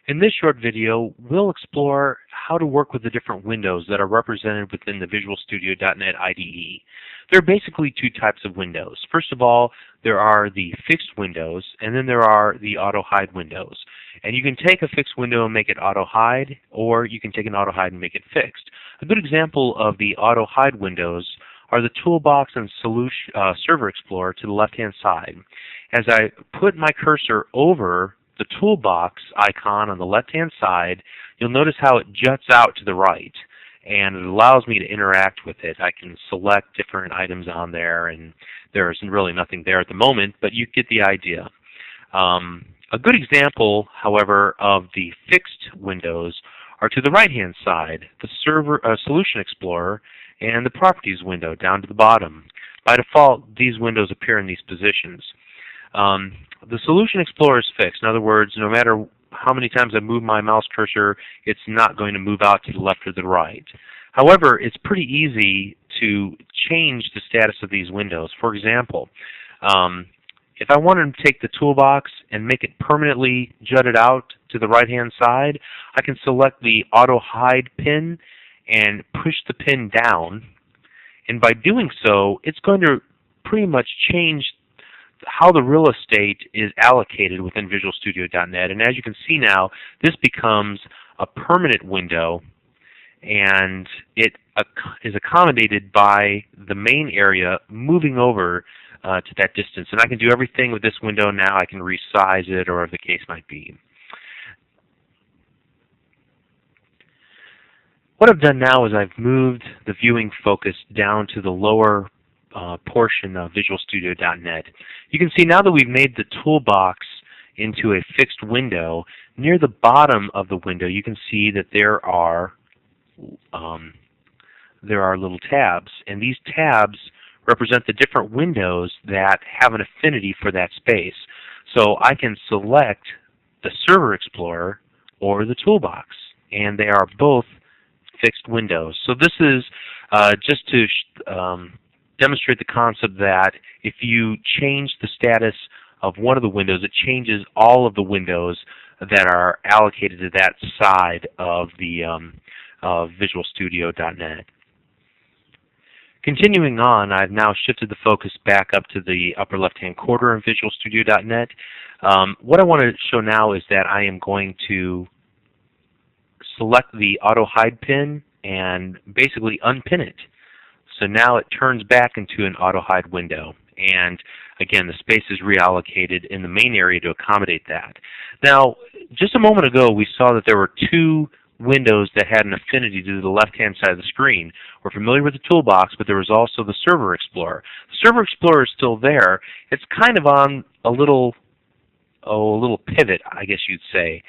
In this short video, we'll explore how to work with the different windows that are represented within the Visual Studio.NET IDE. There are basically two types of windows. First of all, there are the fixed windows, and then there are the auto-hide windows. And you can take a fixed window and make it auto-hide, or you can take an auto-hide and make it fixed. A good example of the auto-hide windows are the Toolbox and Server Explorer to the left-hand side. As I put my cursor over the toolbox icon on the left-hand side, you'll notice how it juts out to the right, and it allows me to interact with it. I can select different items on there, and there's really nothing there at the moment, but you get the idea. A good example, however, of the fixed windows are to the right-hand side, the Solution Explorer and the Properties window down to the bottom. By default, these windows appear in these positions. The Solution Explorer is fixed. In other words, no matter how many times I move my mouse cursor, it's not going to move out to the left or the right. However, it's pretty easy to change the status of these windows. For example, if I wanted to take the toolbox and make it permanently jutted out to the right-hand side, I can select the Auto Hide pin and push the pin down. And by doing so, it's going to pretty much change how the real estate is allocated within Visual Studio.NET. And as you can see now, this becomes a permanent window, and it is accommodated by the main area moving over to that distance. And I can do everything with this window now. I can resize it, or whatever the case might be. What I've done now is I've moved the viewing focus down to the lower portion of Visual Studio.NET. You can see now that we've made the toolbox into a fixed window, near the bottom of the window you can see that there are little tabs, and these tabs represent the different windows that have an affinity for that space. So I can select the Server Explorer or the toolbox, and they are both fixed windows. So this is just to demonstrate the concept that if you change the status of one of the windows, it changes all of the windows that are allocated to that side of the Visual Studio.NET. Continuing on, I've now shifted the focus back up to the upper left-hand corner of Visual Studio.NET. What I want to show now is that I am going to select the Auto Hide pin and basically unpin it. So now it turns back into an Auto Hide window. And again, the space is reallocated in the main area to accommodate that. Now, just a moment ago, we saw that there were two windows that had an affinity to the left-hand side of the screen. We're familiar with the toolbox, but there was also the Server Explorer. The Server Explorer is still there. It's kind of on a little pivot, I guess you'd say.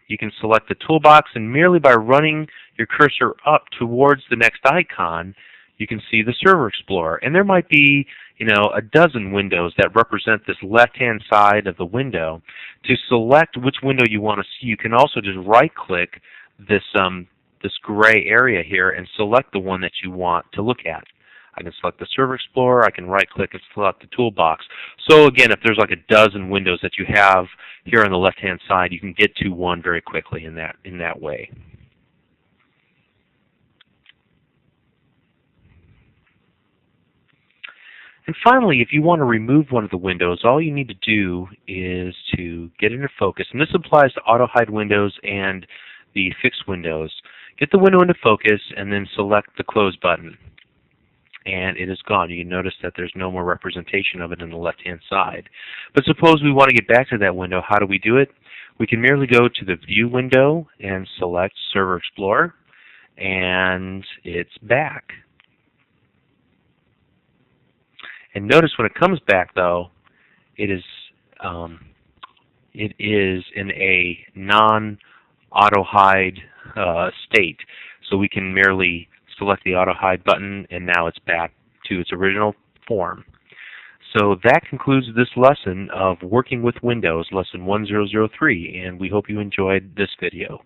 You can select the toolbox, and merely by running your cursor up towards the next icon, you can see the Server Explorer. And there might be, a dozen windows that represent this left-hand side of the window. To select which window you want to see, you can also just right-click this gray area here and select the one that you want to look at. I can select the Server Explorer, I can right-click and select the toolbox. So again, if there's like a dozen windows that you have here on the left-hand side, you can get to one very quickly in that way. And finally, if you want to remove one of the windows, all you need to do is to get into focus. And this applies to auto-hide windows and the fixed windows. Get the window into focus and then select the close button. And it is gone. You can notice that there's no more representation of it on the left-hand side. But suppose we want to get back to that window. How do we do it? We can merely go to the View window and select Server Explorer, and it's back. And notice when it comes back, though, it is in a non-auto-hide state. So we can merely select the Auto Hide button, and now it's back to its original form. So that concludes this lesson of working with Windows, lesson 1003, and we hope you enjoyed this video.